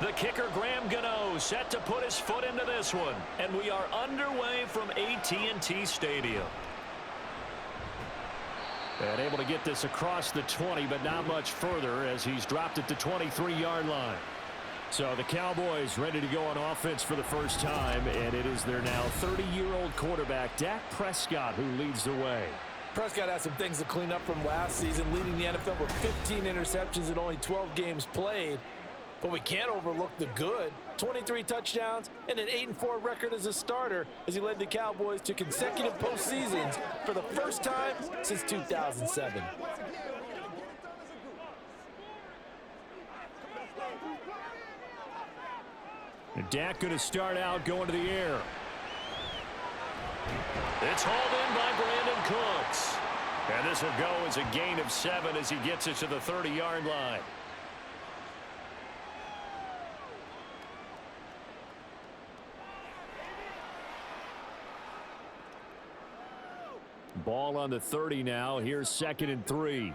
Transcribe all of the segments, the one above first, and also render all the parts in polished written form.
The kicker, Graham Gano, set to put his foot into this one. And we are underway from AT&T Stadium. And able to get this across the 20, but not much further as he's dropped it to 23-yard line. So the Cowboys ready to go on offense for the first time, and it is their now 30-year-old quarterback, Dak Prescott, who leads the way. Prescott has some things to clean up from last season, leading the NFL with 15 interceptions in only 12 games played. But we can't overlook the good. 23 touchdowns and an 8-4 record as a starter as he led the Cowboys to consecutive postseasons for the first time since 2007. And Dak going to start out going to the air. It's hauled in by Brandon Cooks. And this will go as a gain of 7 as he gets it to the 30-yard line. Ball on the 30 now. Here's 2nd and 3.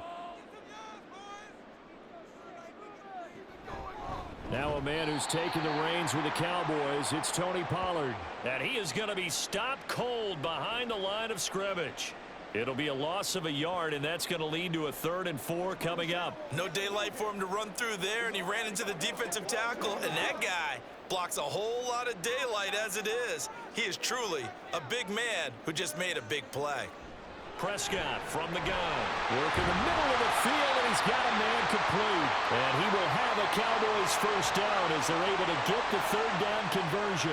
Now a man who's taken the reins with the Cowboys. It's Tony Pollard. And he is going to be stopped cold behind the line of scrimmage. It'll be a loss of a yard, and that's going to lead to a 3rd and 4 coming up. No daylight for him to run through there, and he ran into the defensive tackle, and that guy blocks a whole lot of daylight as it is. He is truly a big man who just made a big play. Prescott from the gun. Work in the middle of the field, and he's got a man complete. And he will have a Cowboys first down as they're able to get the 3rd down conversion.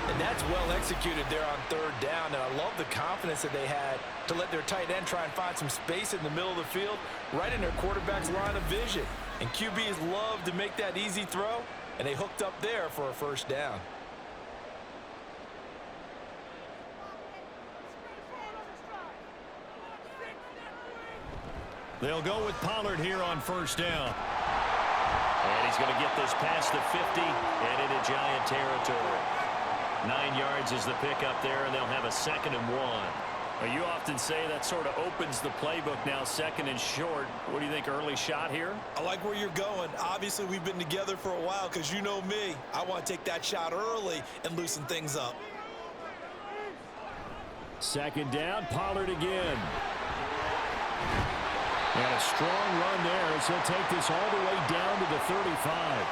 And that's well executed there on 3rd down. And I love the confidence that they had to let their tight end try and find some space in the middle of the field, right in their quarterback's line of vision. And QBs love to make that easy throw, and they hooked up there for a first down. They'll go with Pollard here on first down. And he's going to get this past the 50 and into Giant territory. 9 yards is the pickup there, and they'll have a 2nd and 1. Well, you often say that sort of opens the playbook now, 2nd and short. What do you think, early shot here? I like where you're going. Obviously, we've been together for a while because you know me. I want to take that shot early and loosen things up. 2nd down, Pollard again. And a strong run there as he'll take this all the way down to the 35.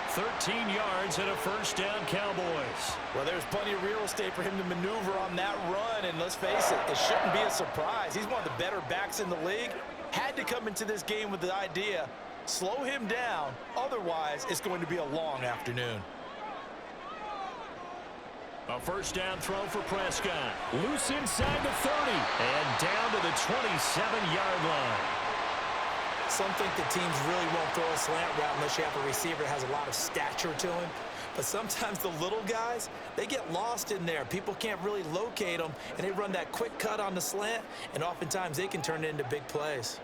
13 yards and a first down, Cowboys. Well, there's plenty of real estate for him to maneuver on that run, and let's face it, it shouldn't be a surprise. He's one of the better backs in the league. Had to come into this game with the idea, slow him down, otherwise it's going to be a long afternoon. A first down throw for Prescott. Loose inside the 30 and down to the 27-yard line. Some think the teams really won't throw a slant route unless you have a receiver that has a lot of stature to him. But sometimes the little guys, they get lost in there. People can't really locate them, and they run that quick cut on the slant, and oftentimes they can turn it into big plays.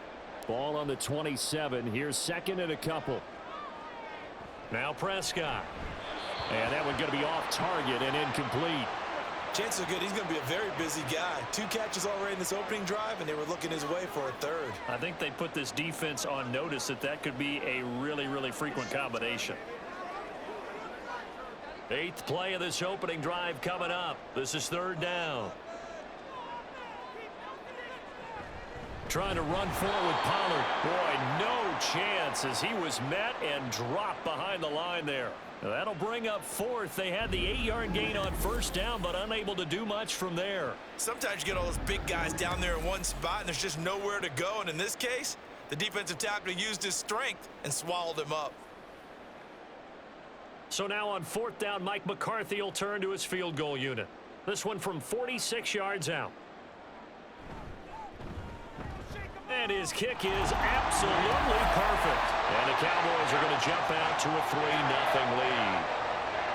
Ball on the 27. Here's 2nd and a couple. Now Prescott. And that one going to be off target and incomplete. Chances are good he's going to be a very busy guy. 2 catches already in this opening drive, and they were looking his way for a 3rd. I think they put this defense on notice that could be a really, really frequent combination. 8th play of this opening drive coming up. This is 3rd down. Trying to run forward, Pollard. Boy, no chance as he was met and dropped behind the line there. That'll bring up 4th. They had the 8-yard gain on first down, but unable to do much from there. Sometimes you get all those big guys down there in one spot, and there's just nowhere to go. And in this case, the defensive tackle used his strength and swallowed him up. So now on 4th down, Mike McCarthy will turn to his field goal unit. This one from 46 yards out. And his kick is absolutely perfect. And the Cowboys are going to jump out to a 3-0 lead.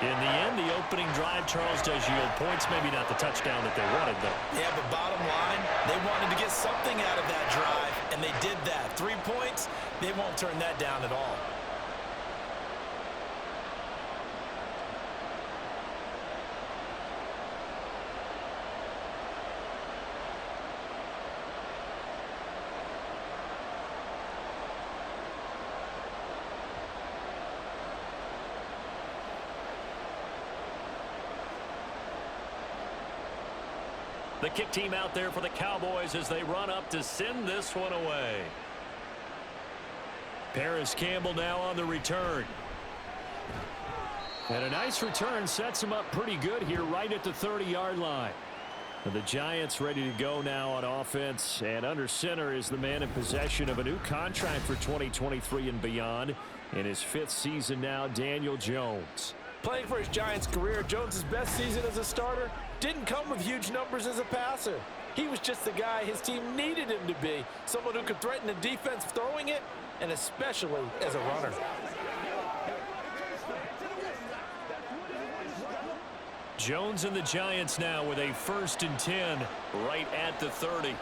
In the end, the opening drive, Charles, does yield points. Maybe not the touchdown that they wanted, though. Yeah, but bottom line, they wanted to get something out of that drive, and they did that. 3 points, they won't turn that down at all. The kick team out there for the Cowboys as they run up to send this one away. Paris Campbell now on the return. And a nice return sets him up pretty good here right at the 30-yard line. And the Giants ready to go now on offense. And under center is the man in possession of a new contract for 2023 and beyond. In his 5th season now, Daniel Jones. Playing for his Giants career, Jones' best season as a starter didn't come with huge numbers as a passer. He was just the guy his team needed him to be. Someone who could threaten the defense throwing it, and especially as a runner. Jones and the Giants now with a 1st and 10 right at the 30.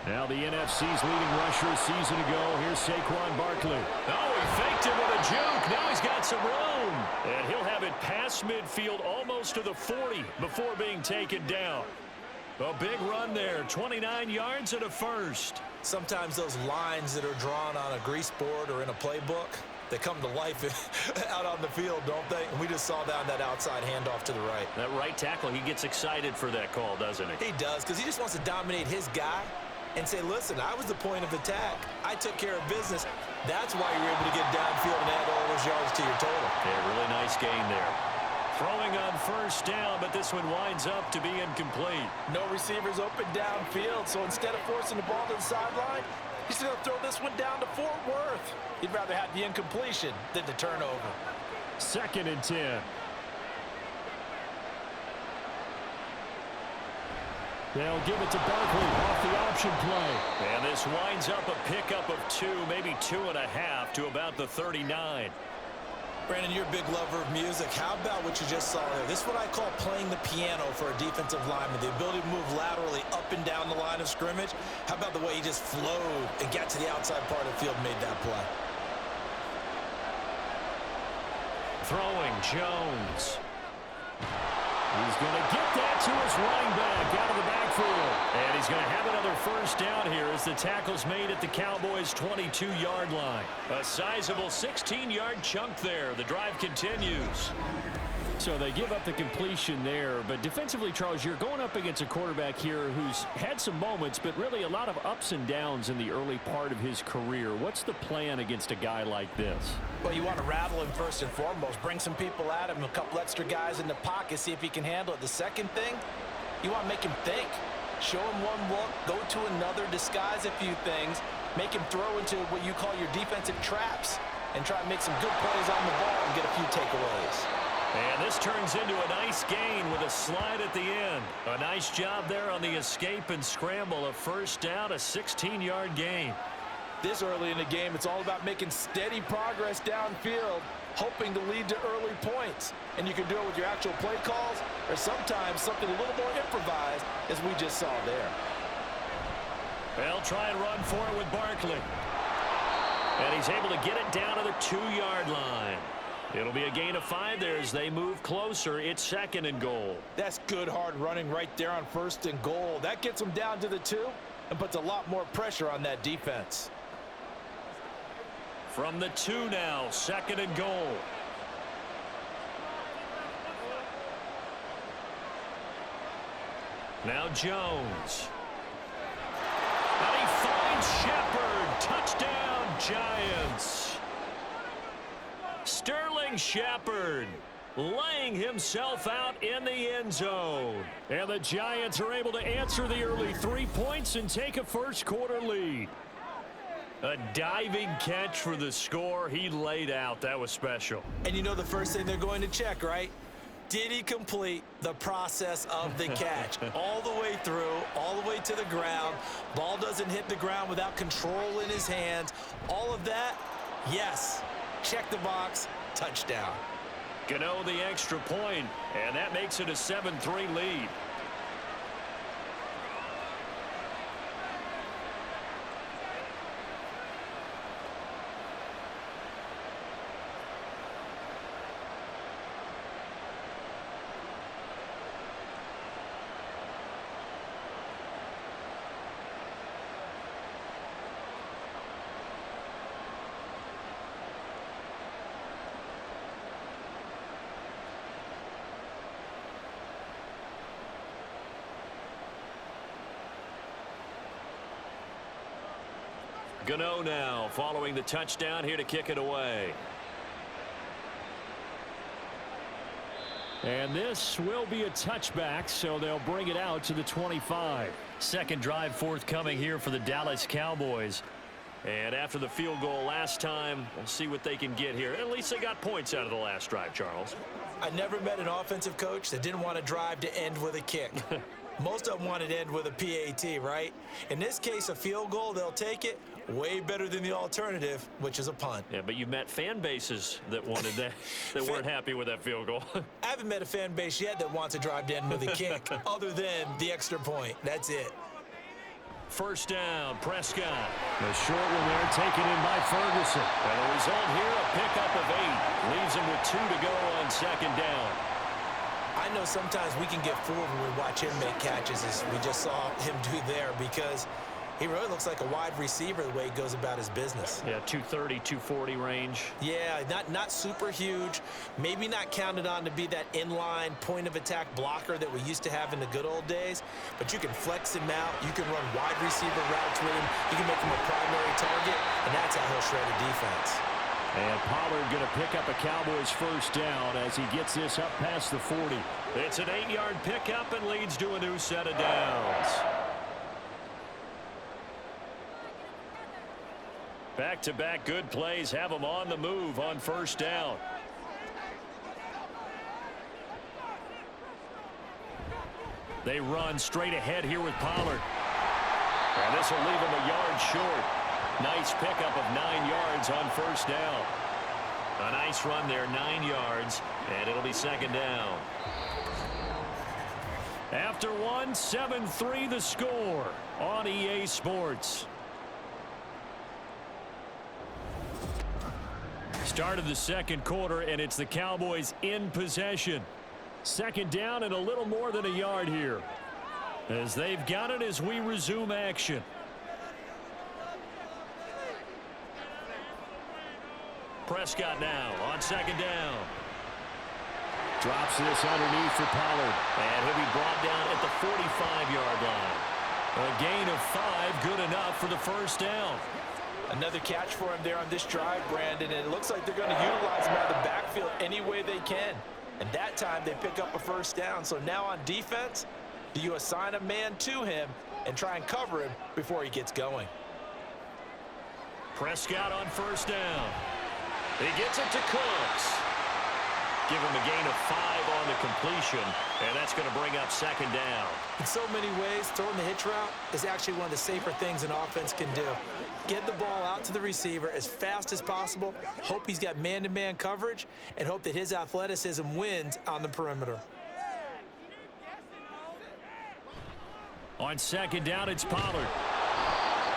Now the NFC's leading rusher a season ago. Here's Saquon Barkley. Oh, he faked him with a juke. Now he's got some room. And he'll have it past midfield almost to the 40 before being taken down. A big run there. 29 yards and a 1st. Sometimes those lines that are drawn on a grease board or in a playbook, they come to life out on the field, don't they? And we just saw that on that outside handoff to the right. That right tackle, he gets excited for that call, doesn't he? He does, because he just wants to dominate his guy and say, listen, I was the point of attack. I took care of business. That's why you're able to get downfield and add all those yards to your total. Yeah, really nice gain there. Throwing on 1st down, but this one winds up to be incomplete. No receivers open downfield, so instead of forcing the ball to the sideline, he's going to throw this one down to Fort Worth. He'd rather have the incompletion than the turnover. 2nd and 10. They'll give it to Barkley off the option play. And this winds up a pickup of 2, maybe 2.5 to about the 39. Brandon, you're a big lover of music. How about what you just saw there? This is what I call playing the piano for a defensive lineman. The ability to move laterally up and down the line of scrimmage. How about the way he just flowed and got to the outside part of the field and made that play? Throwing Jones. He's going to get that to his running back out of the backfield. And he's going to have another 1st down here as the tackle's made at the Cowboys' 22-yard line. A sizable 16-yard chunk there. The drive continues. So they give up the completion there. But defensively, Charles, you're going up against a quarterback here who's had some moments, but really a lot of ups and downs in the early part of his career. What's the plan against a guy like this? Well, you want to rattle him first and foremost. Bring some people at him, a couple extra guys in the pocket, see if he can handle it. The second thing, you want to make him think. Show him one look, go to another, disguise a few things, make him throw into what you call your defensive traps, and try to make some good plays on the ball and get a few takeaways. And this turns into a nice gain with a slide at the end. A nice job there on the escape and scramble. A 1st down, a 16-yard gain. This early in the game, it's all about making steady progress downfield, hoping to lead to early points. And you can do it with your actual play calls or sometimes something a little more improvised, as we just saw there. They'll try and run for it with Barkley. And he's able to get it down to the 2-yard line. It'll be a gain of 5 there as they move closer. It's 2nd and goal. That's good hard running right there on 1st and goal. That gets them down to the 2 and puts a lot more pressure on that defense. From the 2 now, 2nd and goal. Now Jones. And he finds Shepard. Touchdown, Giants. Sterling Shepard laying himself out in the end zone. And the Giants are able to answer the early 3 points and take a 1st quarter lead. A diving catch for the score. He laid out. That was special. And you know the first thing they're going to check, right? Did he complete the process of the catch? All the way through, all the way to the ground. Ball doesn't hit the ground without control in his hands. All of that, yes. Check the box, touchdown. Gano the extra point, and that makes it a 7-3 lead. Gano now following the touchdown here to kick it away. And this will be a touchback, so they'll bring it out to the 25. Second drive forthcoming here for the Dallas Cowboys. And after the field goal last time, we'll see what they can get here. At least they got points out of the last drive, Charles. I never met an offensive coach that didn't want to drive to end with a kick. Most of them wanted to end with a PAT, right? In this case, a field goal, they'll take it. Way better than the alternative, which is a punt. Yeah, but you've met fan bases that wanted that, that weren't happy with that field goal. I haven't met a fan base yet that wants to drive to end with a kick, other than the extra point. That's it. First down, Prescott. The short one there taken in by Ferguson. And the result here, a pickup of 8. Leaves him with 2 to go on second down. I know sometimes we can get fooled when we watch him make catches, as we just saw him do there, because he really looks like a wide receiver the way he goes about his business. Yeah, 230, 240 range. Yeah, not super huge. Maybe not counted on to be that inline point-of-attack blocker that we used to have in the good old days. But you can flex him out. You can run wide receiver routes with him. You can make him a primary target, and that's how he'll shred a defense. And Pollard going to pick up a Cowboys first down as he gets this up past the 40. It's an 8-yard pickup and leads to a new set of downs. Back-to-back good plays have them on the move on first down. They run straight ahead here with Pollard. And this will leave him a yard short. Nice pickup of 9 yards on first down. A nice run there, 9 yards, and it'll be second down. After one, 7-3 the score on EA Sports. Start of the second quarter, and it's the Cowboys in possession. Second down and a little more than a yard here, as they've got it as we resume action. Prescott now on second down. Drops this underneath for Pollard. And he'll be brought down at the 45-yard line. A gain of 5, good enough for the first down. Another catch for him there on this drive, Brandon, and it looks like they're going to utilize him out of the backfield any way they can. And that time they pick up a first down. So now on defense, do you assign a man to him and try and cover him before he gets going? Prescott on first down. He gets it to Cooks. Give him a gain of 5 on the completion, and that's going to bring up second down. In so many ways, throwing the hitch route is actually one of the safer things an offense can do. Get the ball out to the receiver as fast as possible, hope he's got man-to-man coverage, and hope that his athleticism wins on the perimeter. On second down, it's Pollard.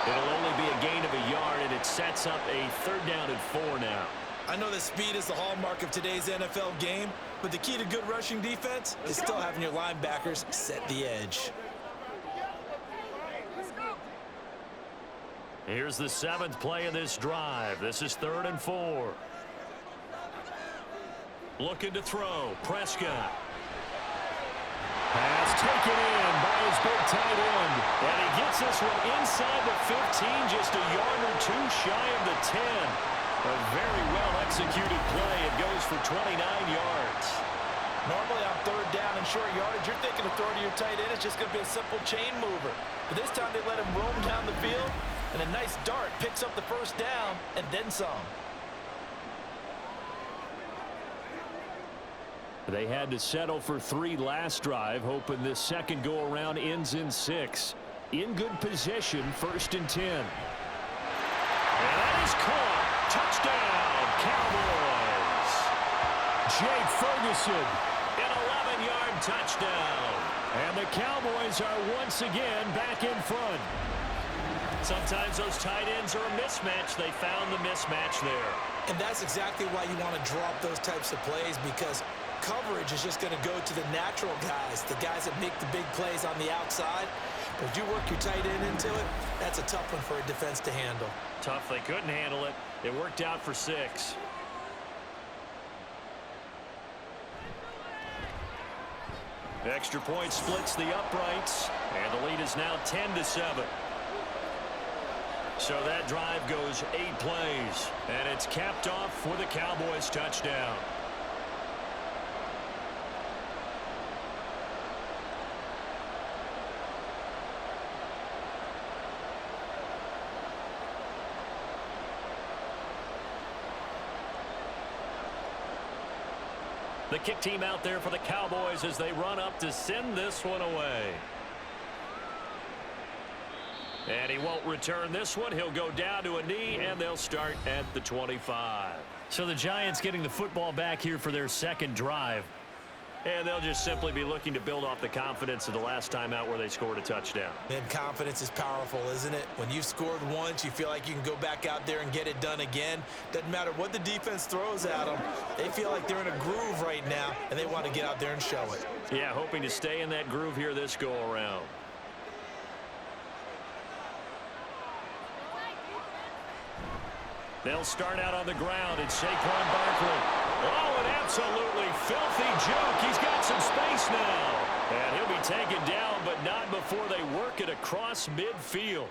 It'll only be a gain of a yard, and it sets up a third down and 4 now. I know that speed is the hallmark of today's NFL game, but the key to good rushing defense is still having your linebackers set the edge. Here's the 7th play of this drive. This is 3rd and 4. Looking to throw. Prescott. Pass taken in by his big tight end. And he gets this one inside the 15, just a yard or 2 shy of the 10. A very well-executed play. It goes for 29 yards. Normally on third down and short yardage, you're thinking of throwing to your tight end. It's just going to be a simple chain mover. But this time they let him roam down the field, and a nice dart picks up the first down and then some. They had to settle for 3 last drive, hoping this second go-around ends in 6. In good position, 1st and 10. And that is caught. Touchdown, Cowboys. Jake Ferguson. An 11-yard touchdown. And the Cowboys are once again back in front. Sometimes those tight ends are a mismatch. They found the mismatch there. And that's exactly why you want to drop those types of plays, because coverage is just going to go to the natural guys, the guys that make the big plays on the outside. But if you work your tight end into it, that's a tough one for a defense to handle. Tough. They couldn't handle it. It worked out for 6. Extra point splits the uprights, and the lead is now 10-7. So that drive goes 8 plays, and it's capped off with a Cowboys touchdown. The kick team out there for the Cowboys as they run up to send this one away. And he won't return this one. He'll go down to a knee, and they'll start at the 25. So the Giants getting the football back here for their second drive. And they'll just simply be looking to build off the confidence of the last time out where they scored a touchdown. And confidence is powerful, isn't it? When you've scored once, you feel like you can go back out there and get it done again. Doesn't matter what the defense throws at them. They feel like they're in a groove right now, and they want to get out there and show it. Yeah, hoping to stay in that groove here this go-around. They'll start out on the ground. It's Saquon Barkley. Oh, an absolutely filthy joke. He's got some space now. And he'll be taken down, but not before they work it across midfield.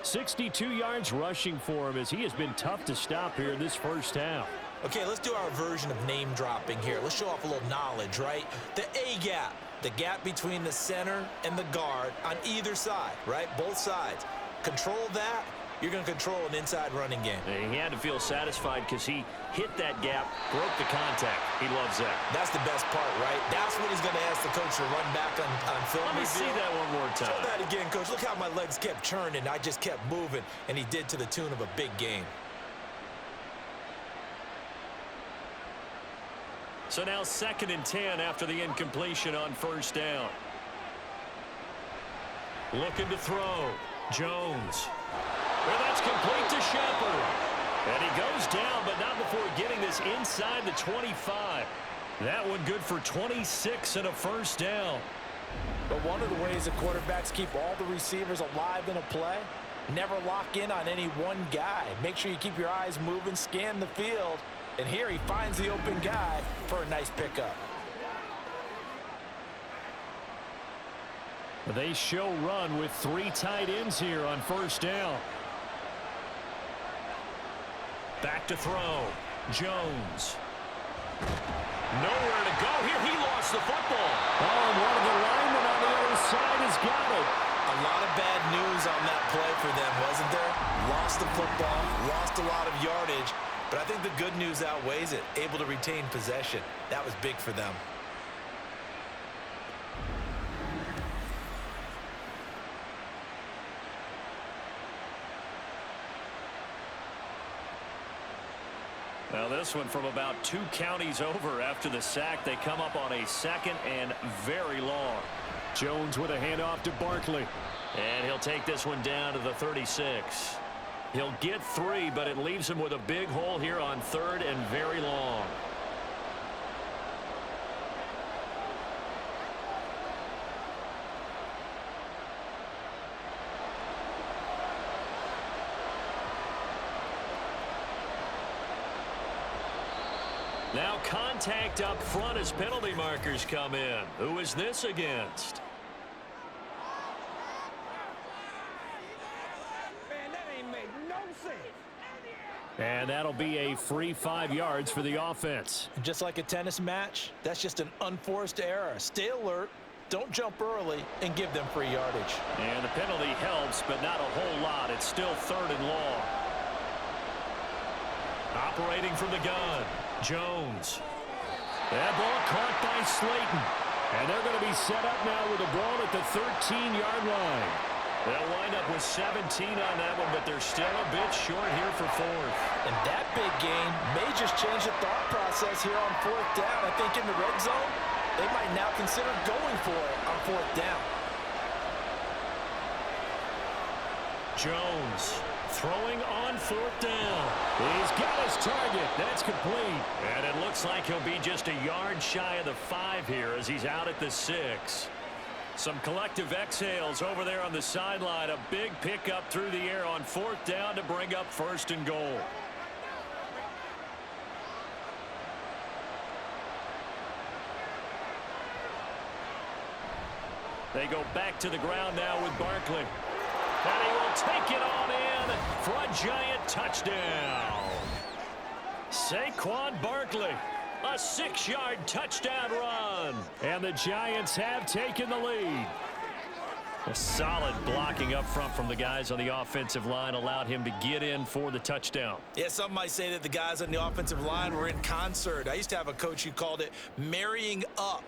62 yards rushing for him as he has been tough to stop here in this first half. Okay, let's do our version of name dropping here. Let's show off a little knowledge, right? The A-gap, the gap between the center and the guard on either side, right? Both sides. Control that. You're going to control an inside running game. And he had to feel satisfied because he hit that gap, broke the contact. He loves that. That's the best part, right? That's what he's going to ask the coach to run back on film. Let me see that one more time. Show that again, coach. Look how my legs kept churning. I just kept moving, and he did to the tune of a big game. So now 2nd and 10 after the incompletion on first down. Looking to throw. Jones. Well, that's complete to Shepard. And he goes down, but not before getting this inside the 25. That one good for 26 and a first down. But one of the ways the quarterbacks keep all the receivers alive in a play, never lock in on any one guy. Make sure you keep your eyes moving, scan the field. And here he finds the open guy for a nice pickup. They show run with 3 tight ends here on first down. Back to throw. Jones. Nowhere to go here. He lost the football. Oh, and one of the linemen on the other side has got it. A lot of bad news on that play for them, wasn't there? Lost the football, lost a lot of yardage, but I think the good news outweighs it. Able to retain possession. That was big for them. Now this one from about 2 counties over after the sack. They come up on a 2nd and very long. Jones with a handoff to Barkley. And he'll take this one down to the 36. He'll get 3, but it leaves him with a big hole here on 3rd and very long. Now contact up front as penalty markers come in. Who is this against? Man, that ain't make no sense. And that'll be a free 5 yards for the offense. Just like a tennis match, that's just an unforced error. Stay alert, don't jump early, and give them free yardage. And the penalty helps, but not a whole lot. It's still 3rd and long. Operating from the gun. Jones. That ball caught by Slayton. And they're going to be set up now with the ball at the 13-yard line. They'll wind up with 17 on that one, but they're still a bit short here for 4th. And that big gain may just change the thought process here on 4th down. I think in the red zone, they might now consider going for it on 4th down. Jones throwing on 4th down. He's got his target. That's complete. And it looks like he'll be just a yard shy of the 5 here as he's out at the 6. Some collective exhales over there on the sideline. A big pickup through the air on 4th down to bring up 1st and goal. They go back to the ground now with Barkley. And he will take it on in. for a Giant touchdown. Saquon Barkley, a 6-yard touchdown run. And the Giants have taken the lead. A solid blocking up front from the guys on the offensive line allowed him to get in for the touchdown. Yeah, some might say that the guys on the offensive line were in concert. I used to have a coach who called it marrying up,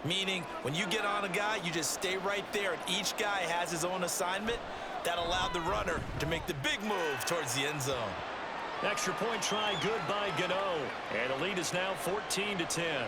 meaning when you get on a guy, you just stay right there, and each guy has his own assignment. That allowed the runner to make the big move towards the end zone. Extra point try good by Gano. And the lead is now 14-10.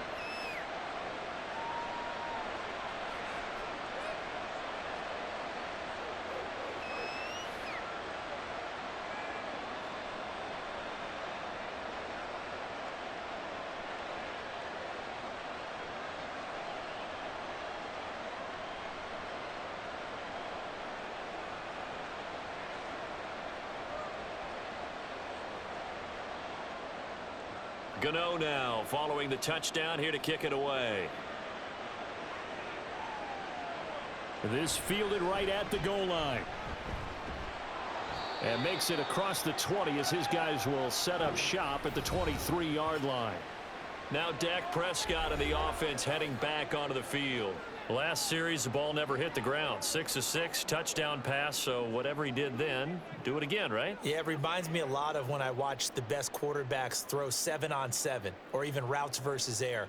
Gano now following the touchdown here to kick it away. This fielded right at the goal line. And makes it across the 20 as his guys will set up shop at the 23-yard line. Now Dak Prescott and the offense heading back onto the field. Last series, the ball never hit the ground. 6 of 6, touchdown pass, so whatever he did then, do it again, right? Yeah, it reminds me a lot of when I watch the best quarterbacks throw 7-on-7 or even routes versus air.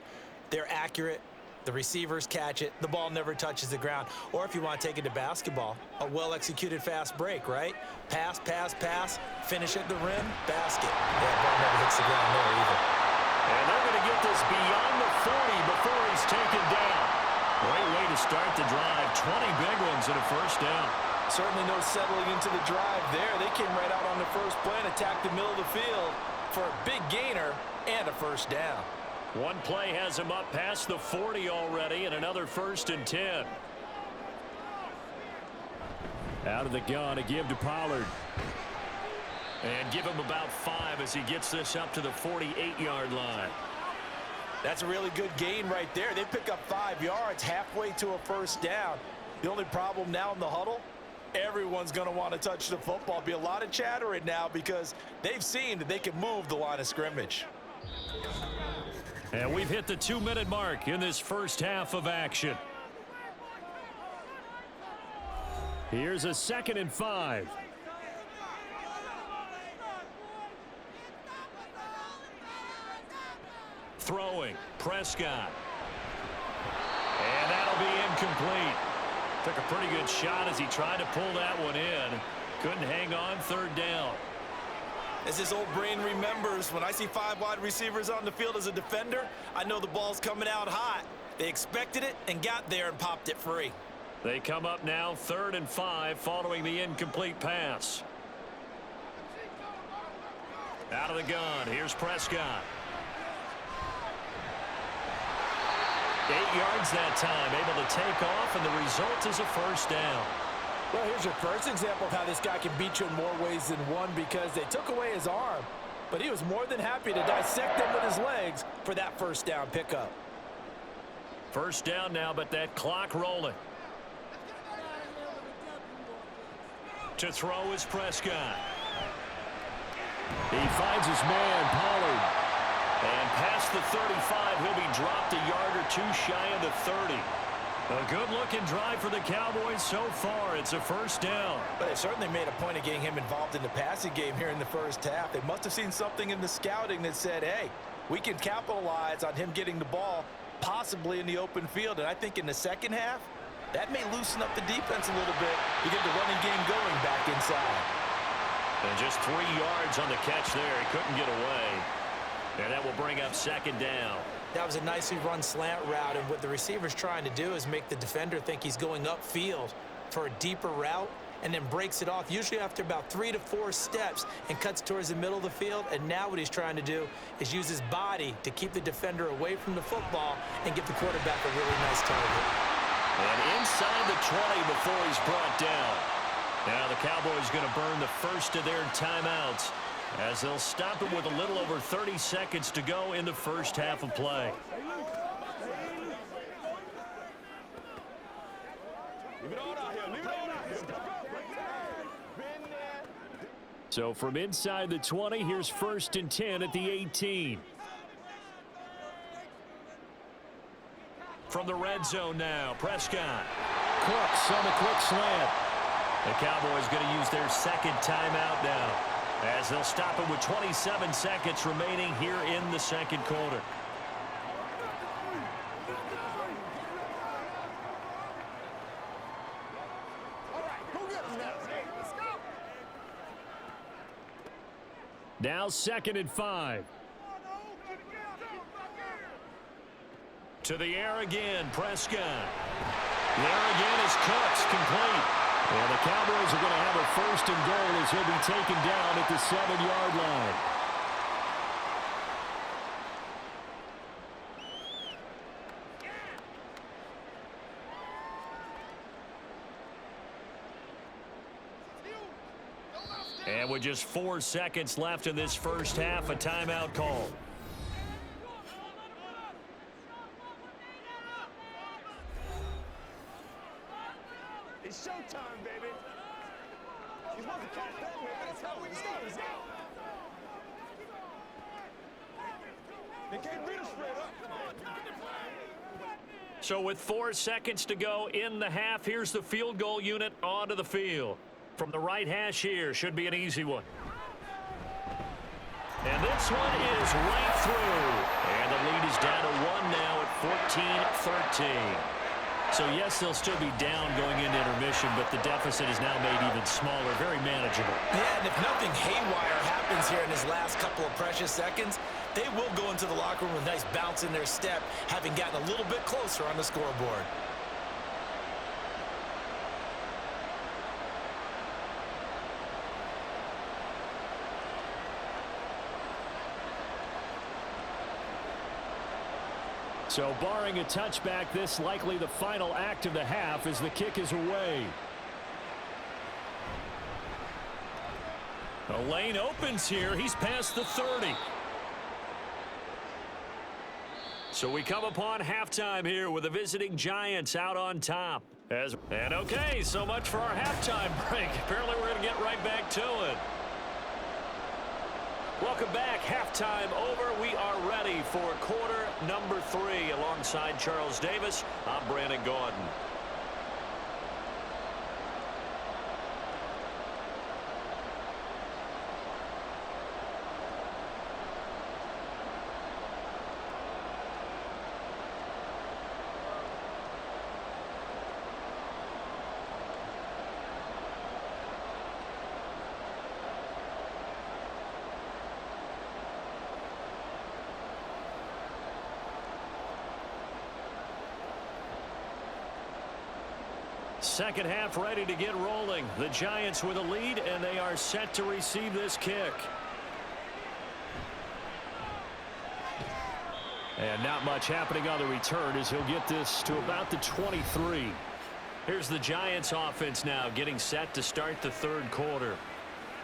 They're accurate. The receivers catch it. The ball never touches the ground. Or if you want to take it to basketball, a well-executed fast break, right? Pass, pass, pass, finish at the rim, basket. Yeah, ball never hits the ground there either. And they're going to get this beyond the 40 before he's taken down. Great way to start the drive. 20 big ones and a first down. Certainly no settling into the drive there. They came right out on the first play and attacked the middle of the field for a big gainer and a first down. One play has him up past the 40 already, and another 1st and 10. Out of the gun to give to Pollard. And give him about 5 as he gets this up to the 48-yard line. That's a really good gain right there. They pick up 5 yards halfway to a first down. The only problem now in the huddle, everyone's going to want to touch the football. Be a lot of chattering now because they've seen that they can move the line of scrimmage. And we've hit the 2-minute mark in this first half of action. Here's a 2nd and 5. Throwing, Prescott. And that'll be incomplete. Took a pretty good shot as he tried to pull that one in. Couldn't hang on, 3rd down. As his old brain remembers, when I see 5 wide receivers on the field as a defender, I know the ball's coming out hot. They expected it and got there and popped it free. They come up now 3rd and 5 following the incomplete pass. Out of the gun, here's Prescott. 8 yards that time, able to take off, and the result is a first down. Well, here's your first example of how this guy can beat you in more ways than one because they took away his arm, but he was more than happy to dissect them with his legs for that first down pickup. First down now, but that clock rolling. To throw is Prescott. He finds his man, Pollard. And past the 35, he'll be dropped a yard or 2 shy of the 30. A good-looking drive for the Cowboys so far. It's a first down. But they certainly made a point of getting him involved in the passing game here in the first half. They must have seen something in the scouting that said, hey, we can capitalize on him getting the ball possibly in the open field. And I think in the second half, that may loosen up the defense a little bit to get the running game going back inside. And just 3 yards on the catch there. He couldn't get away. And that will bring up 2nd down. That was a nicely run slant route, and what the receiver's trying to do is make the defender think he's going upfield for a deeper route and then breaks it off, usually after about 3 to 4 steps, and cuts towards the middle of the field. And now what he's trying to do is use his body to keep the defender away from the football and give the quarterback a really nice target. And inside the 20 before he's brought down. Now the Cowboys going to burn the first of their timeouts as they'll stop it with a little over 30 seconds to go in the first half of play. Leave it all out here. Leave it all out here. So from inside the 20, here's 1st and 10 at the 18. From the red zone now, Prescott. Cooks on a quick slant. The Cowboys going to use their second timeout now, as they'll stop it with 27 seconds remaining here in the second quarter. Now 2nd and 5. To the air again, Prescott. There again is Cooks, complete. And the Cowboys are going to have a 1st and goal as he'll be taken down at the 7-yard line. And with just 4 seconds left in this first half, a timeout call. It's showtime, baby. You're supposed to catch that, man. That's how we do. They can't beat us straight up. So with 4 seconds to go in the half, here's the field goal unit onto the field. From the right hash here, should be an easy one. And this one is right through. And the lead is down to 1 now at 14-13. So, yes, they'll still be down going into intermission, but the deficit is now made even smaller, very manageable. Yeah, and if nothing haywire happens here in his last couple of precious seconds, they will go into the locker room with a nice bounce in their step, having gotten a little bit closer on the scoreboard. So barring a touchback, this likely the final act of the half as the kick is away. The lane opens here. He's past the 30. So we come upon halftime here with the visiting Giants out on top. And okay, so much for our halftime break. Apparently we're going to get right back to it. Welcome back. Halftime over. We are ready for quarter number 3. Alongside Charles Davis, I'm Brandon Gaudin. Second half ready to get rolling. The Giants with a lead, and they are set to receive this kick. And not much happening on the return as he'll get this to about the 23. Here's the Giants offense now getting set to start the third quarter.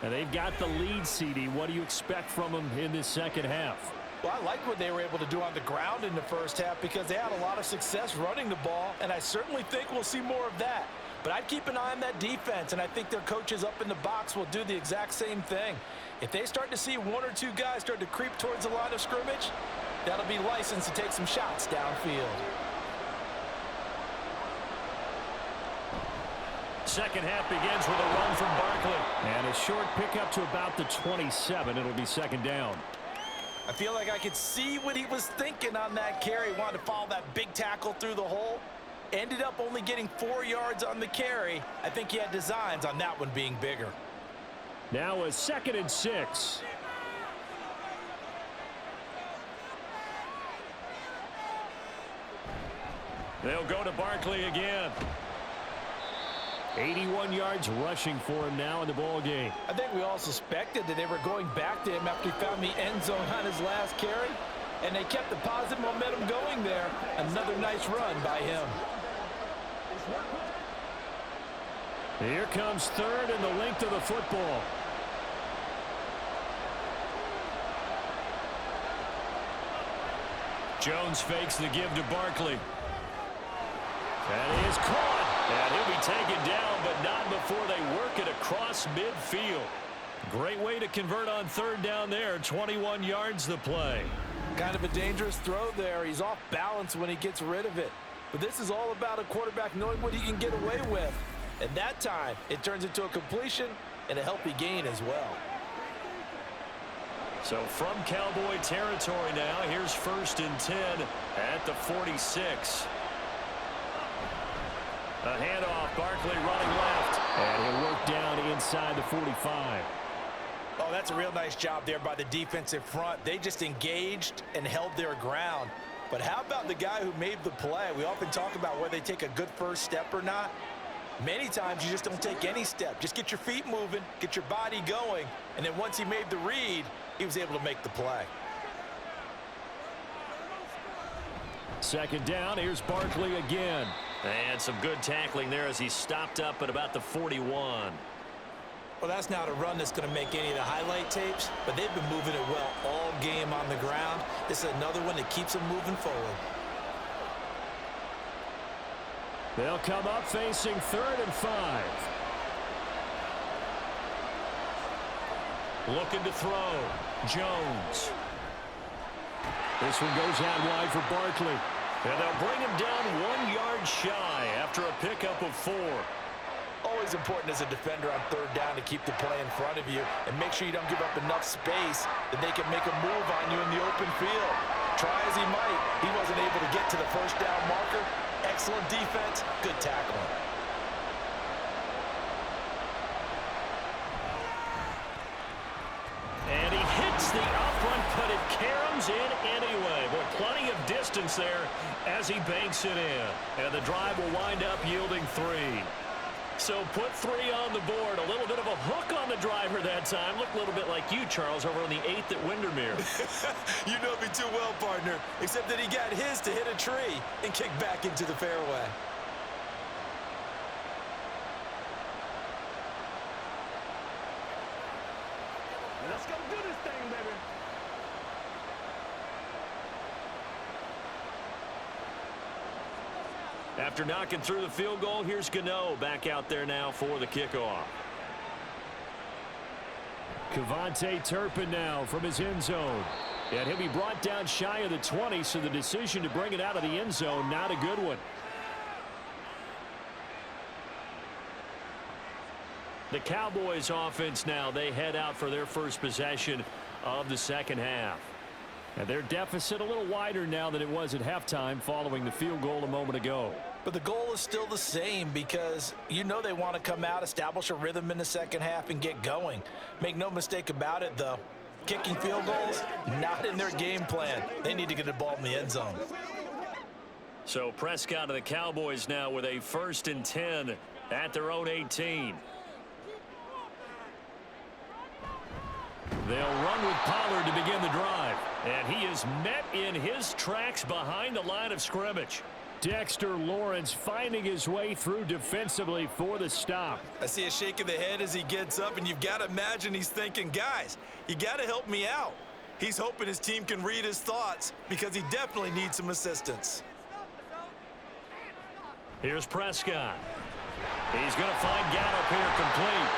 And they've got the lead, CD. What do you expect from them in this second half? Well, I like what they were able to do on the ground in the first half because they had a lot of success running the ball, and I certainly think we'll see more of that. But I'd keep an eye on that defense, and I think their coaches up in the box will do the exact same thing. If they start to see 1 or 2 guys start to creep towards the line of scrimmage, that'll be licensed to take some shots downfield. Second half begins with a run from Barkley. And a short pickup to about the 27. It'll be second down. I feel like I could see what he was thinking on that carry. He wanted to follow that big tackle through the hole. Ended up only getting 4 yards on the carry. I think he had designs on that one being bigger. Now a 2nd and 6. They'll go to Barkley again. 81 yards rushing for him now in the ball game. I think we all suspected that they were going back to him after he found the end zone on his last carry, and they kept the positive momentum going there. Another nice run by him. Here comes third and the length of the football. Jones fakes the give to Barkley. That is caught. And he'll be taken down, but not before they work it across midfield. Great way to convert on third down there. 21 yards the play. Kind of a dangerous throw there. He's off balance when he gets rid of it. But this is all about a quarterback knowing what he can get away with. And that time, it turns into a completion and a healthy gain as well. So from Cowboy territory now, here's 1st and 10 at the 46. A handoff, Barkley running left. And he'll work down inside the 45. Oh, that's a real nice job there by the defensive front. They just engaged and held their ground. But how about the guy who made the play? We often talk about whether they take a good first step or not. Many times you just don't take any step. Just get your feet moving, get your body going, and then once he made the read, he was able to make the play. 2nd down, here's Barkley again. And some good tackling there as he stopped up at about the 41. Well, that's not a run that's going to make any of the highlight tapes, but they've been moving it well all game on the ground. This is another one that keeps them moving forward. They'll come up facing 3rd and 5. Looking to throw. Jones. This one goes out wide for Barkley. And they'll bring him down 1 yard shy after a pickup of 4. Always important as a defender on third down to keep the play in front of you and make sure you don't give up enough space that they can make a move on you in the open field. Try as he might, he wasn't able to get to the first down marker. Excellent defense, good tackling. And he hits the up front, but it caroms in anyway. But plenty of distance there as he banks it in. And the drive will wind up yielding 3. So put 3 on the board. A little bit of a hook on the driver that time. Looked a little bit like you, Charles, over on the 8th at Windermere. You know me too well, partner, except that he got his to hit a tree and kick back into the fairway. Let's go do this thing, baby. After knocking through the field goal, here's Gano back out there now for the kickoff. Kevontae Turpin now from his end zone. And he'll be brought down shy of the 20, so the decision to bring it out of the end zone, not a good one. The Cowboys offense now, they head out for their first possession of the second half. And their deficit a little wider now than it was at halftime following the field goal a moment ago. But the goal is still the same because you know they want to come out, establish a rhythm in the second half, and get going. Make no mistake about it, though. Kicking field goals, not in their game plan. They need to get the ball in the end zone. So Prescott of the Cowboys now with a 1st and 10 at their own 18. They'll run with Pollard to begin the drive. And he is met in his tracks behind the line of scrimmage. Dexter Lawrence finding his way through defensively for the stop. I see a shake of the head as he gets up, and you've got to imagine he's thinking, guys, you got to help me out. He's hoping his team can read his thoughts because he definitely needs some assistance. Here's Prescott. He's going to find Gallup here complete.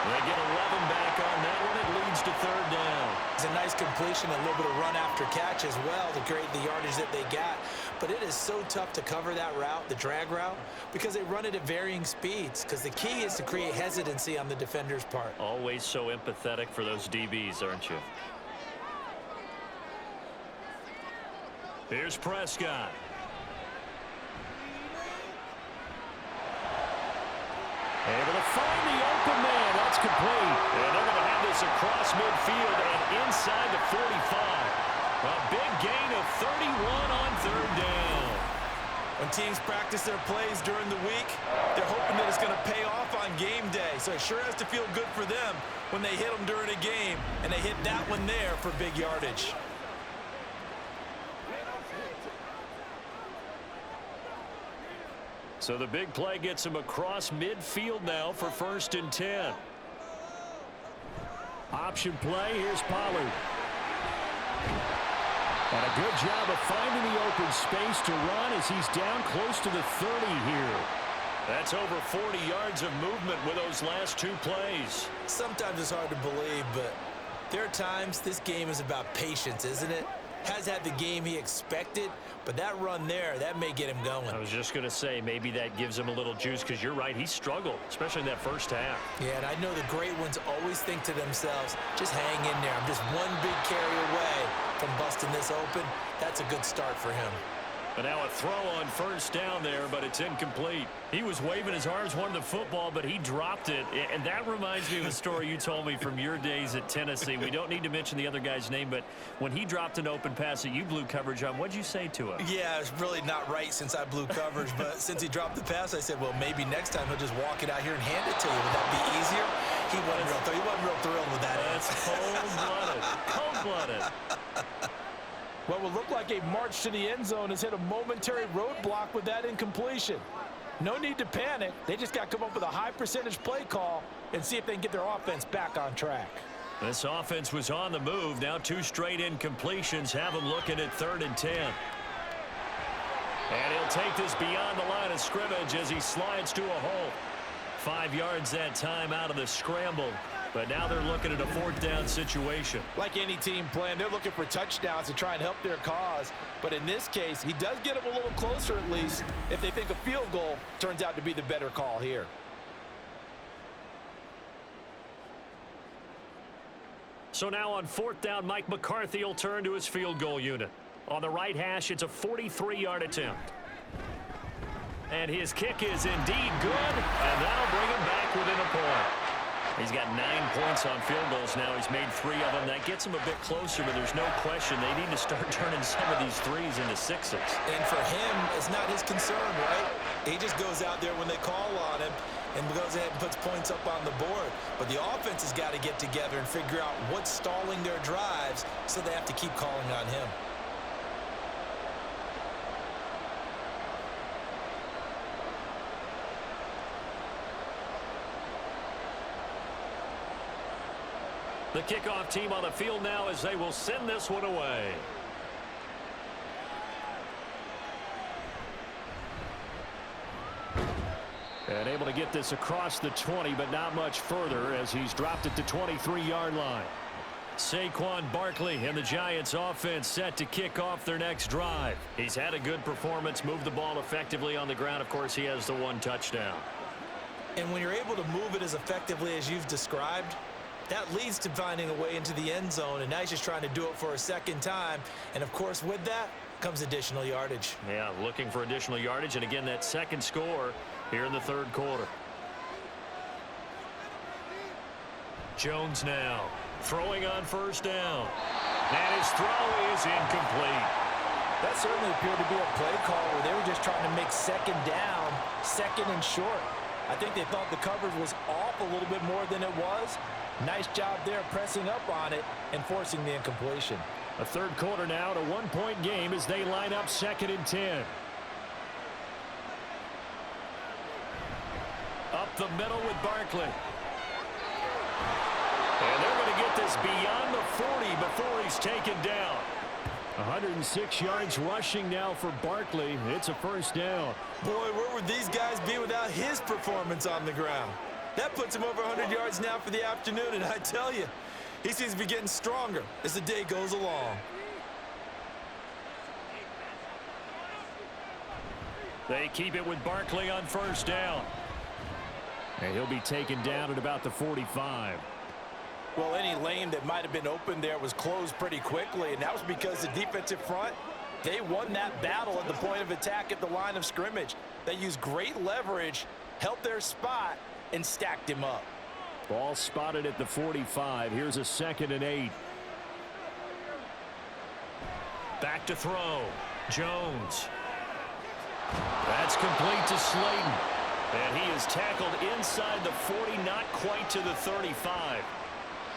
They get 11 back on that one. It leads to 3rd down. It's a nice completion, a little bit of run after catch as well to create the yardage that they got. But it is so tough to cover that route, the drag route, because they run it at varying speeds. Because the key is to create hesitancy on the defender's part. Always so empathetic for those DBs, aren't you? Here's Prescott. Able to find the open man. That's complete. And they're going to have this across midfield and inside the 45. A big gain of 31 on 3rd down. When teams practice their plays during the week, they're hoping that it's going to pay off on game day. So it sure has to feel good for them when they hit them during a game, and they hit that one there for big yardage. So the big play gets him across midfield now for 1st and 10. Option play, here's Pollard. And a good job of finding the open space to run as he's down close to the 30 here. That's over 40 yards of movement with those last two plays. Sometimes it's hard to believe, but there are times this game is about patience, isn't it? Has had the game he expected, but that run there, that may get him going. I was just going to say, maybe that gives him a little juice, because you're right, he struggled, especially in that first half. Yeah, and I know the great ones always think to themselves, just hang in there. I'm just one big carry away from busting this open. That's a good start for him. But now a throw on first down there, but it's incomplete. He was waving his arms, wanted the football, but he dropped it. And that reminds me of a story you told me from your days at Tennessee. We don't need to mention the other guy's name, but when he dropped an open pass that you blew coverage on, what'd you say to him? Yeah, it's really not right since I blew coverage, but since he dropped the pass, I said, well, maybe next time he'll just walk it out here and hand it to you. Would that be easier? He wasn't real thrilled with that. That's cold-blooded. Cold-blooded. What would look like a march to the end zone has hit a momentary roadblock with that incompletion. No need to panic. They just got to come up with a high percentage play call and see if they can get their offense back on track. This offense was on the move. Now two straight incompletions have them looking at 3rd and 10. And he'll take this beyond the line of scrimmage as he slides to a hole. 5 yards that time out of the scramble. But now they're looking at a 4th down situation. Like any team playing, they're looking for touchdowns to try and help their cause. But in this case, he does get them a little closer at least if they think a field goal turns out to be the better call here. So now on 4th down, Mike McCarthy will turn to his field goal unit. On the right hash, it's a 43-yard attempt. And his kick is indeed good, and that'll bring him back within a point. He's got 9 points on field goals now. He's made 3 of them. That gets him a bit closer, but there's no question they need to start turning some of these threes into sixes. And for him, it's not his concern, right? He just goes out there when they call on him and goes ahead and puts points up on the board. But the offense has got to get together and figure out what's stalling their drives, so they have to keep calling on him. The kickoff team on the field now as they will send this one away. And able to get this across the 20, but not much further as he's dropped it to 23-yard line. Saquon Barkley and the Giants offense set to kick off their next drive. He's had a good performance, moved the ball effectively on the ground. Of course, he has the 1 touchdown. And when you're able to move it as effectively as you've described, that leads to finding a way into the end zone, and now he's just trying to do it for a second time. And, of course, with that comes additional yardage. Yeah, looking for additional yardage, and again, that second score here in the 3rd quarter. Jones now throwing on 1st down. And his throw is incomplete. That certainly appeared to be a play call where they were just trying to make 2nd down, 2nd and short. I think they thought the coverage was off a little bit more than it was. Nice job there pressing up on it and forcing the incompletion. A 3rd quarter now, to 1-point game as they line up 2nd and 10. Up the middle with Barkley. And they're going to get this beyond the 40 before he's taken down. 106 yards rushing now for Barkley. It's a 1st down. Boy, where would these guys be without his performance on the ground? That puts him over 100 yards now for the afternoon, and I tell you, he seems to be getting stronger as the day goes along. They keep it with Barkley on 1st down. And he'll be taken down at about the 45. Well, any lane that might have been open there was closed pretty quickly, and that was because the defensive front, they won that battle at the point of attack at the line of scrimmage. They used great leverage, helped their spot, and stacked him up. Ball spotted at the 45. Here's a 2nd and 8. Back to throw. Jones. That's complete to Slayton. And he is tackled inside the 40, not quite to the 35.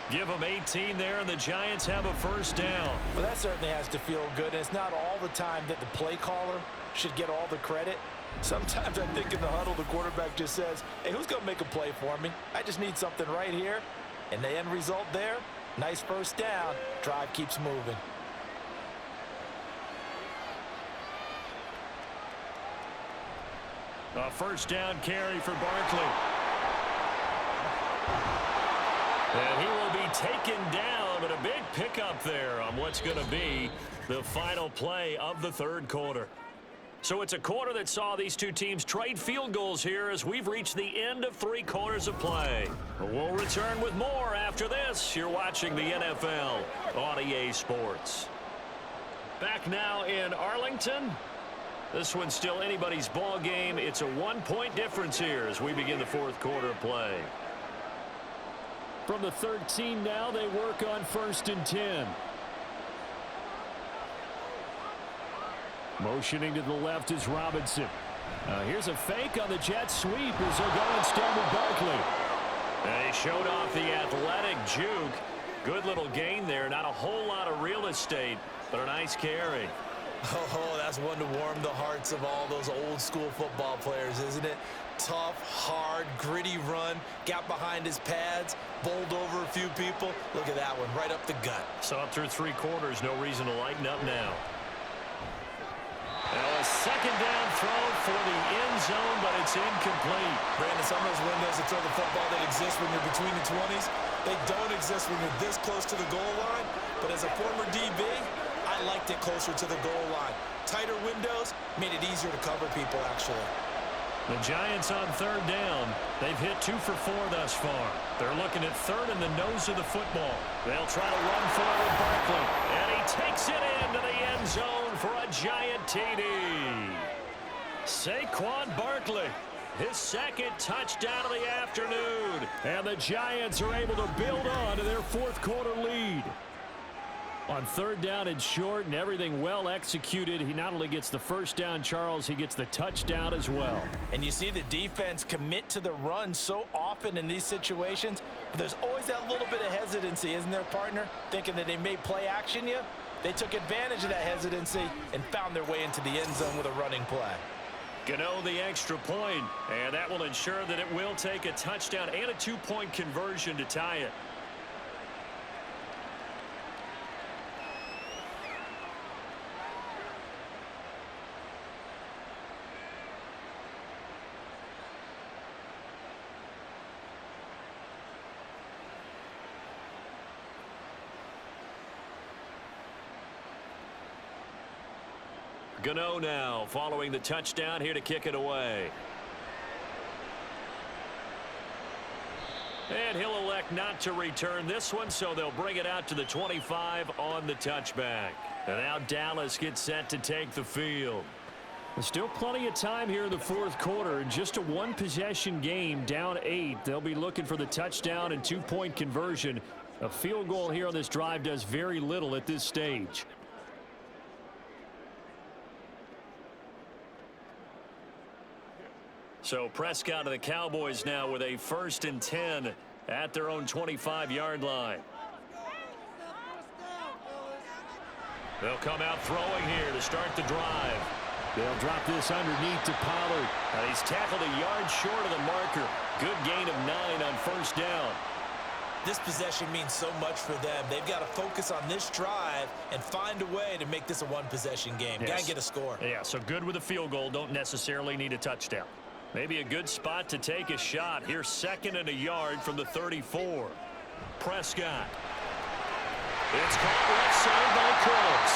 Give them 18 there, and the Giants have a 1st down. Well, that certainly has to feel good. And it's not all the time that the play caller should get all the credit. Sometimes I think in the huddle, the quarterback just says, hey, who's going to make a play for me? I just need something right here. And the end result there, nice 1st down. Drive keeps moving. A first down carry for Barkley. And he will be taken down, but a big pickup there on what's going to be the final play of the third quarter. So it's a quarter that saw these two teams trade field goals here as we've reached the end of 3 quarters of play. We'll return with more after this. You're watching the NFL on EA Sports. Back now in Arlington. This one's still anybody's ball game. It's a 1-point difference here as we begin the fourth quarter of play. From the 13 now, they work on 1st and 10. Motioning to the left is Robinson. Here's a fake on the jet sweep as they'll go instead with Barkley. They showed off the athletic juke. Good little gain there. Not a whole lot of real estate, but a nice carry. Oh, that's one to warm the hearts of all those old school football players, isn't it? Tough, hard, gritty run. Got behind his pads, bowled over a few people. Look at that one, right up the gut. Saw it through 3 quarters. No reason to lighten up now. Now a second down throw for the end zone, but it's incomplete. Brandon, some of those windows that throw the football that exist when you're between the 20s, they don't exist when you're this close to the goal line. But as a former DB, I liked it closer to the goal line. Tighter windows made it easier to cover people, actually. The Giants on 3rd down. They've hit 2 for 4 thus far. They're looking at 3rd in the nose of the football. They'll try to run forward Barkley. And he takes it into the end zone for a Giant TD. Saquon Barkley, his 2nd touchdown of the afternoon. And the Giants are able to build on to their 4th quarter lead. On 3rd down and short and everything well executed, he not only gets the first down, Charles, he gets the touchdown as well. And you see the defense commit to the run so often in these situations, but there's always that little bit of hesitancy, isn't there, partner? Thinking that they may play action you. They took advantage of that hesitancy and found their way into the end zone with a running play. Gano the extra point, and that will ensure that it will take a touchdown and a 2-point conversion to tie it. Gano now following the touchdown here to kick it away. And he'll elect not to return this one, so they'll bring it out to the 25 on the touchback. And now Dallas gets set to take the field. There's still plenty of time here in the 4th quarter. Just a 1-possession game, down 8. They'll be looking for the touchdown and 2-point conversion. A field goal here on this drive does very little at this stage. So Prescott of the Cowboys now with a 1st and 10 at their own 25-yard line. They'll come out throwing here to start the drive. They'll drop this underneath to Pollard. And he's tackled a yard short of the marker. Good gain of 9 on 1st down. This possession means so much for them. They've got to focus on this drive and find a way to make this a 1-possession game. Yes. Got to get a score. Yeah, so good with a field goal. Don't necessarily need a touchdown. Maybe a good spot to take a shot. Here's 2nd and a yard from the 34. Prescott. It's caught left side by Cooks.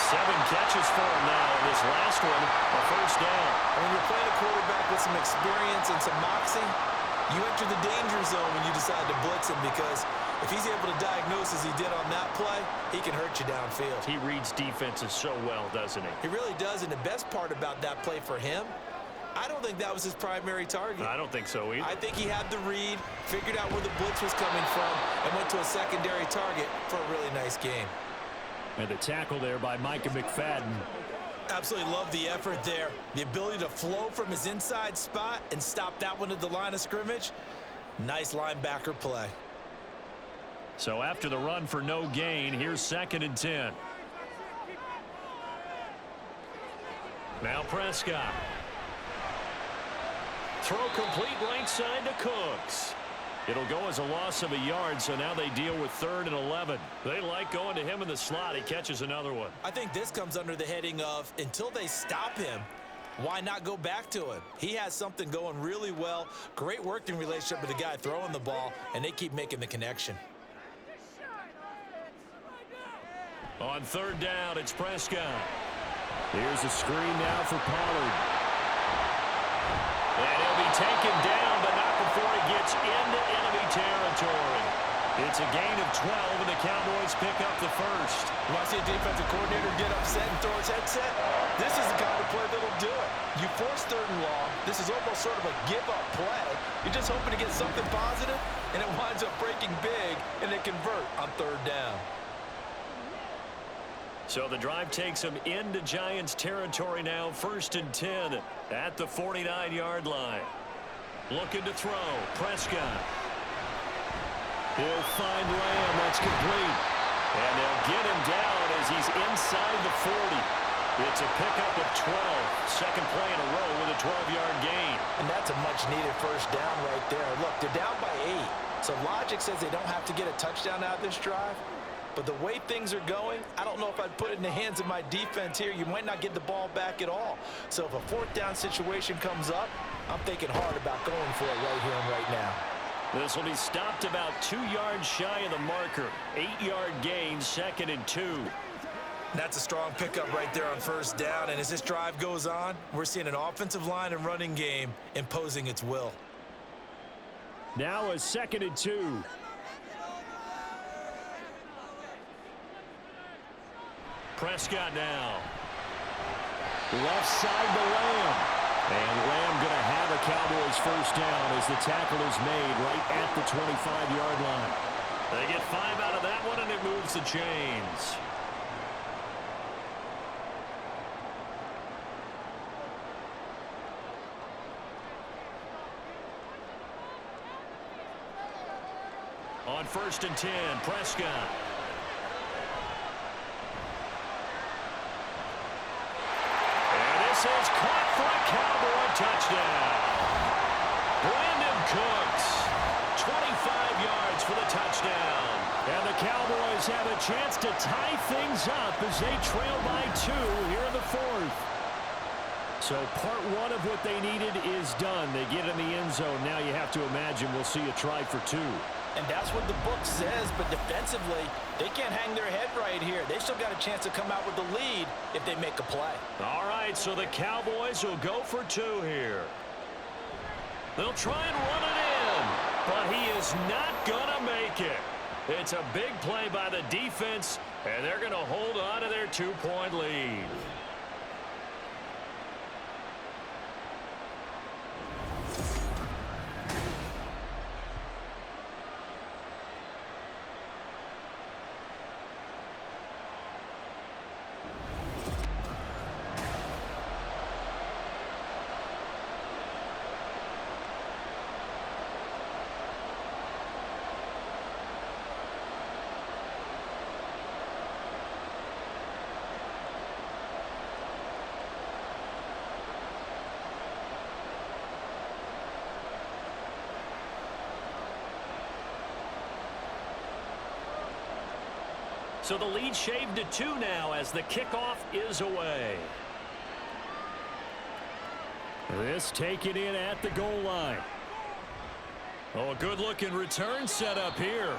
7 catches for him now. And this last one, a 1st down. When you're playing a quarterback with some experience and some moxie, you enter the danger zone when you decide to blitz him, because if he's able to diagnose as he did on that play, he can hurt you downfield. He reads defenses so well, doesn't he? He really does, and the best part about that play for him, I don't think that was his primary target. I don't think so either. I think he had the read, figured out where the blitz was coming from, and went to a secondary target for a really nice game. And the tackle there by Micah McFadden. Absolutely love the effort there. The ability to flow from his inside spot and stop that one at the line of scrimmage. Nice linebacker play. So after the run for no gain, here's 2nd and 10. Now Prescott. Throw complete right side to Cooks. It'll go as a loss of a yard, so now they deal with 3rd and 11. They like going to him in the slot. He catches another one. I think this comes under the heading of, until they stop him, Why not go back to it? He has something going really well. Great working relationship with the guy throwing the ball, and they keep making the connection. On third down, it's Prescott. Here's a screen now for Pollard. And he'll be taken down, but not before he gets into enemy territory. It's a gain of 12, and the Cowboys pick up the first. You want to see a defensive coordinator get upset and throw his headset? This is the kind of play that'll do it. You force third and long. This is almost sort of a give-up play. You're just hoping to get something positive, and it winds up breaking big, and they convert on third down. So the drive takes them into Giants territory now, 1st and 10 at the 49-yard line. Looking to throw, Prescott. He'll find Lamb. That's complete. And they'll get him down as he's inside the 40. It's a pickup of 12. Second play in a row with a 12-yard gain. And that's a much-needed first down right there. Look, they're down by 8. So logic says they don't have to get a touchdown out of this drive. But the way things are going, I don't know if I'd put it in the hands of my defense here. You might not get the ball back at all. So if a fourth down situation comes up, I'm thinking hard about going for it right here and right now. This will be stopped about 2 yards shy of the marker. 8-yard gain, 2nd and 2. That's a strong pickup right there on first down. And as this drive goes on, we're seeing an offensive line and running game imposing its will. Now a 2nd and 2. Prescott now. Left side to Lamb. And Lamb going to have a Cowboys first down as the tackle is made right at the 25-yard line. They get 5 out of that one, and it moves the chains. On 1st and 10, Prescott. Is caught for a Cowboy touchdown. Brandon Cooks, 25 yards for the touchdown. And the Cowboys have a chance to tie things up as they trail by 2 here in the 4th. So part 1 of what they needed is done. They get in the end zone. Now you have to imagine we'll see a try for 2. And that's what the book says, but defensively, they can't hang their head right here. They still got a chance to come out with the lead if they make a play. All right, so the Cowboys will go for 2 here. They'll try and run it in, but he is not going to make it. It's a big play by the defense, and they're going to hold on to their 2-point lead. So the lead shaved to 2 now as the kickoff is away. This taken in at the goal line. Oh, a good-looking return set up here.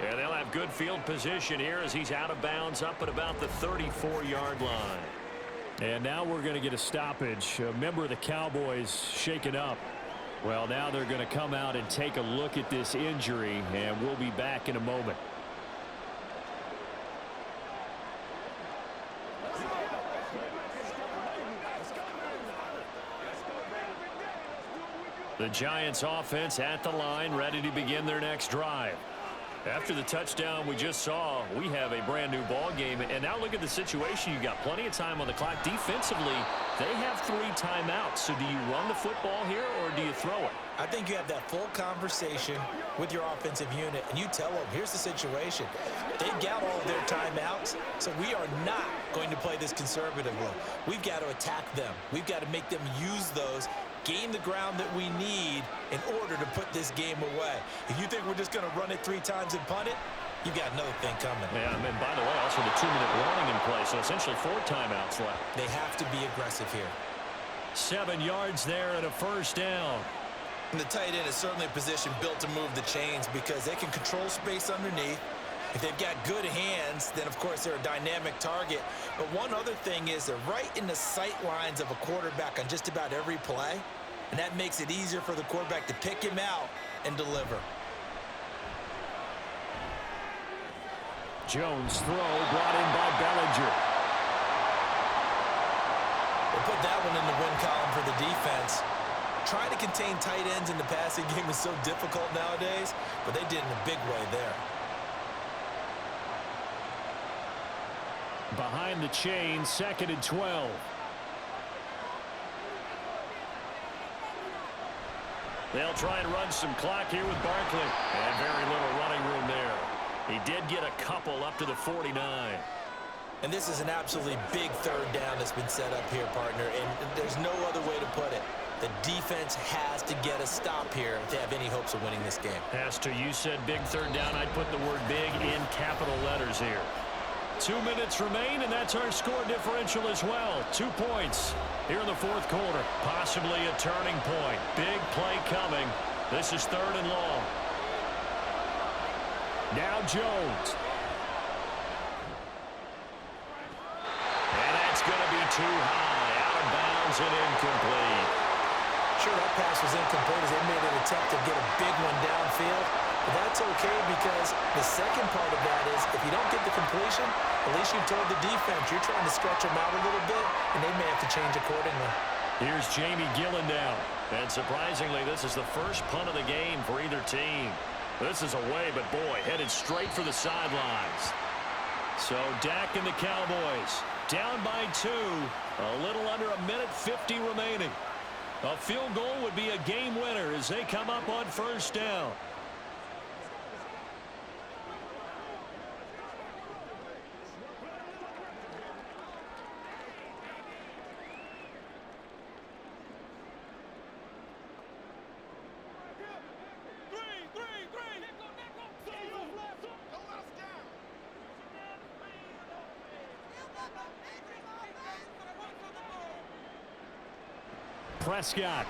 And they'll have good field position here as he's out of bounds up at about the 34-yard line. And now we're going to get a stoppage. A member of the Cowboys shaken up. Well, now they're going to come out and take a look at this injury, and we'll be back in a moment. The Giants offense at the line, ready to begin their next drive. After the touchdown we just saw, we have a brand new ball game. And now look at the situation. You got plenty of time on the clock. Defensively, they have 3 timeouts. So do you run the football here or do you throw it? I think you have that full conversation with your offensive unit, and you tell them, here's the situation. They've got all of their timeouts, so we are not going to play this conservatively. We've got to attack them. We've got to make them use those, gain the ground that we need in order to put this game away. If you think we're just going to run it 3 times and punt it, you've got another thing coming. Yeah, and by the way, also the 2-minute warning in play, so essentially 4 timeouts left. They have to be aggressive here. 7 yards there and a first down. And the tight end is certainly a position built to move the chains because they can control space underneath. If they've got good hands, then, of course, they're a dynamic target. But one other thing is they're right in the sight lines of a quarterback on just about every play, and that makes it easier for the quarterback to pick him out and deliver. Jones throw brought in by Bellinger. We'll put that one in the win column for the defense. Trying to contain tight ends in the passing game is so difficult nowadays, but they did in a big way there. Behind the chain, 2nd and 12. They'll try and run some clock here with Barkley. And very little running room there. He did get a couple up to the 49. And this is an absolutely big third down that's been set up here, partner, and there's no other way to put it. The defense has to get a stop here if they have any hopes of winning this game. Pastor, you said big third down. I'd put the word big in capital letters here. 2 minutes remain, and that's our score differential as well. 2 points here in the fourth quarter. Possibly a turning point. Big play coming. This is 3rd and long. Now Jones. And that's going to be too high. Out of bounds and incomplete. Sure, that pass was incomplete as they made an attempt to get a big one downfield. But that's okay because the second part of that is if you don't get the completion, at least you've told the defense you're trying to stretch them out a little bit, and they may have to change accordingly. Here's Jamie Gillen down. And surprisingly, this is the first punt of the game for either team. This is away, but boy, headed straight for the sidelines. So Dak and the Cowboys down by 2. A little under a minute 50 remaining. A field goal would be a game winner as they come up on first down. Prescott.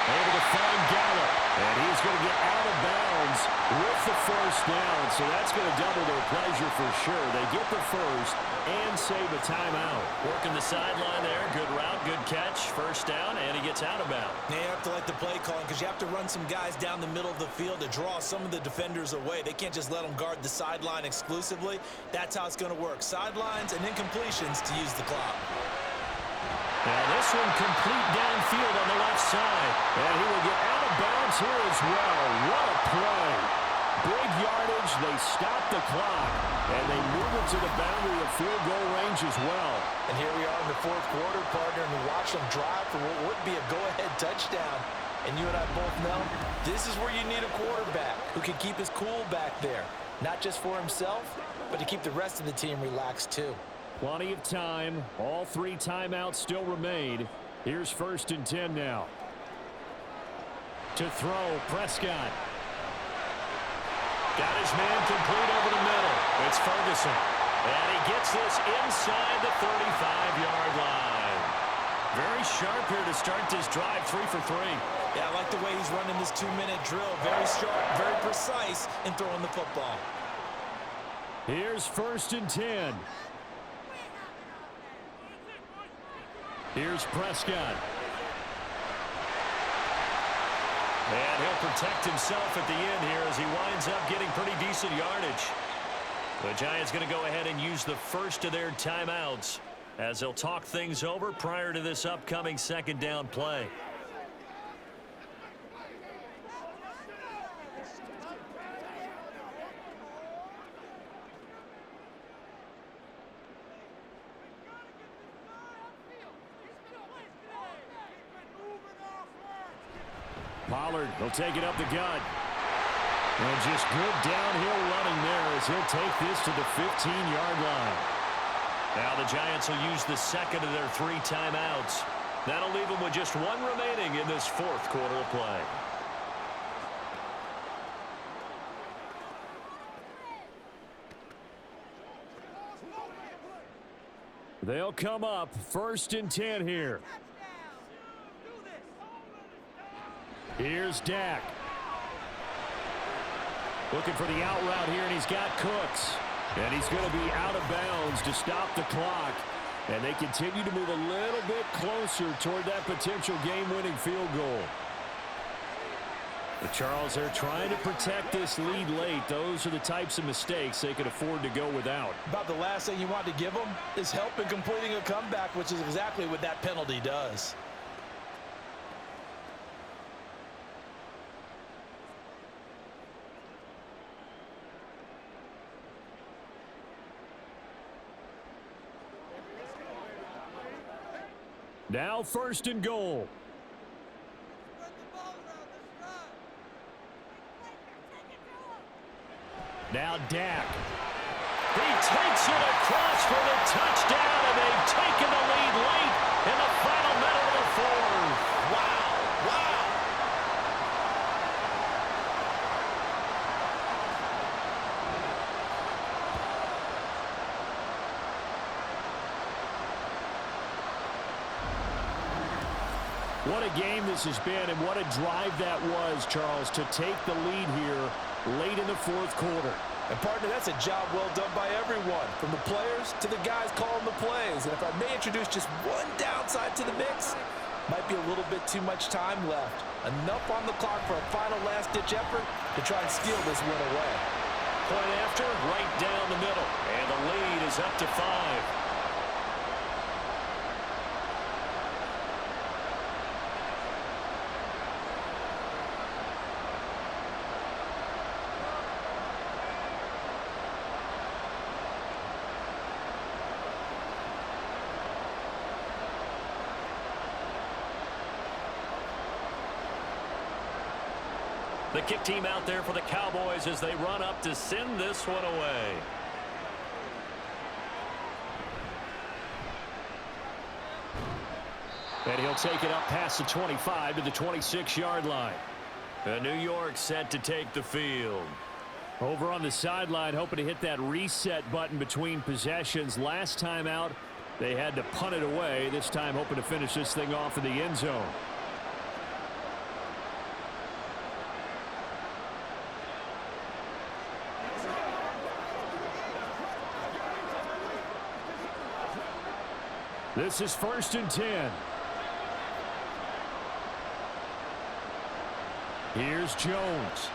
Able to find Gallup. And he's going to get out of bounds with the first down. So that's going to double their pleasure for sure. They get the first and save a timeout. Working the sideline there. Good route, good catch. First down, and he gets out of bounds. Now you have to like the play calling because you have to run some guys down the middle of the field to draw some of the defenders away. They can't just let them guard the sideline exclusively. That's how it's going to work. Sidelines and incompletions to use the clock. Now this one complete downfield on the left side. And he will get out of bounds here as well. What a play. Big yardage. They stop the clock. And they move it to the boundary of field goal range as well. And here we are in the fourth quarter, partner, and we watch them drive for what would be a go-ahead touchdown. And you and I both know this is where you need a quarterback who can keep his cool back there. Not just for himself, but to keep the rest of the team relaxed too. Plenty of time. All 3 timeouts still remain. Here's 1st and 10 now. To throw, Prescott. Got his man complete over the middle. It's Ferguson. And he gets this inside the 35-yard line. Very sharp here to start this drive, 3 for 3. Yeah, I like the way he's running this 2-minute drill. Very sharp, very precise in throwing the football. Here's 1st and 10. Here's Prescott. And he'll protect himself at the end here as he winds up getting pretty decent yardage. The Giants going to go ahead and use the first of their timeouts as they'll talk things over prior to this upcoming 2nd down play. Pollard will take it up the gut. And just good downhill running there as he'll take this to the 15-yard line. Now the Giants will use the second of their 3 timeouts. That'll leave them with just 1 remaining in this fourth quarter of play. They'll come up 1st and 10 here. Here's Dak. Looking for the out route here, and he's got Cooks. And he's going to be out of bounds to stop the clock. And they continue to move a little bit closer toward that potential game-winning field goal. But Charles, they're trying to protect this lead late. Those are the types of mistakes they can afford to go without. About the last thing you want to give them is help in completing a comeback, which is exactly what that penalty does. Now 1st and goal. Now Dak. He takes it across for the touchdown, and they've taken the lead late in the final minute of the fourth. Wow, wow. What a game this has been, and what a drive that was, Charles, to take the lead here late in the 4th quarter. And, partner, that's a job well done by everyone, from the players to the guys calling the plays. And if I may introduce just one downside to the mix, might be a little bit too much time left. Enough on the clock for a final last-ditch effort to try and steal this win away. Point after, right down the middle, and the lead is up to 5. The kick team out there for the Cowboys as they run up to send this one away. And he'll take it up past the 25 to the 26-yard line. And New York set to take the field. Over on the sideline, hoping to hit that reset button between possessions. Last time out, they had to punt it away. This time hoping to finish this thing off in the end zone. This is 1st and 10. Here's Jones.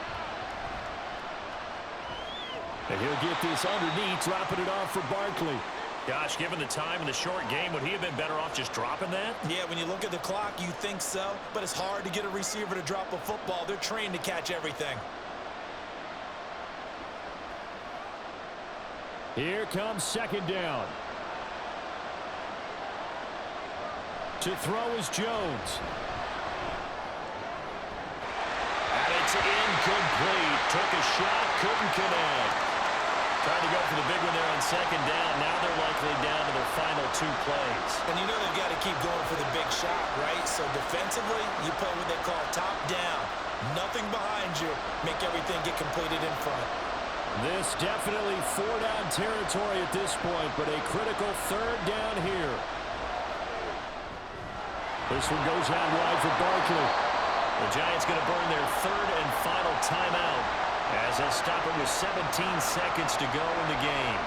And he'll get this underneath, dropping it off for Barkley. Gosh, given the time in the short game, would he have been better off just dropping that? Yeah, when you look at the clock, you think so. But it's hard to get a receiver to drop a football. They're trained to catch everything. Here comes 2nd down. To throw is Jones. And it's incomplete. Took a shot, couldn't connect. Trying to go for the big one there on 2nd down. Now they're likely down to their final 2 plays. And you know they've got to keep going for the big shot, right? So defensively, you play what they call top down. Nothing behind you. Make everything get completed in front. This definitely 4-down territory at this point, but a critical 3rd down here. This one goes out wide for Barkley. The Giants going to burn their 3rd and final timeout as they'll stop it with 17 seconds to go in the game.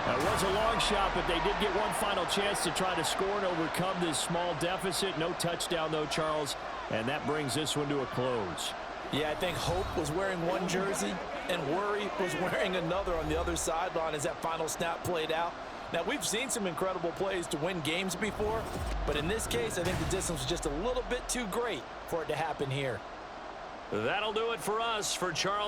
That was a long shot, but they did get one final chance to try to score and overcome this small deficit. No touchdown, though, Charles, and that brings this one to a close. Yeah, I think hope was wearing one jersey and worry was wearing another on the other sideline as that final snap played out. Now, we've seen some incredible plays to win games before, but in this case, I think the distance was just a little bit too great for it to happen here. That'll do it for us. For Charles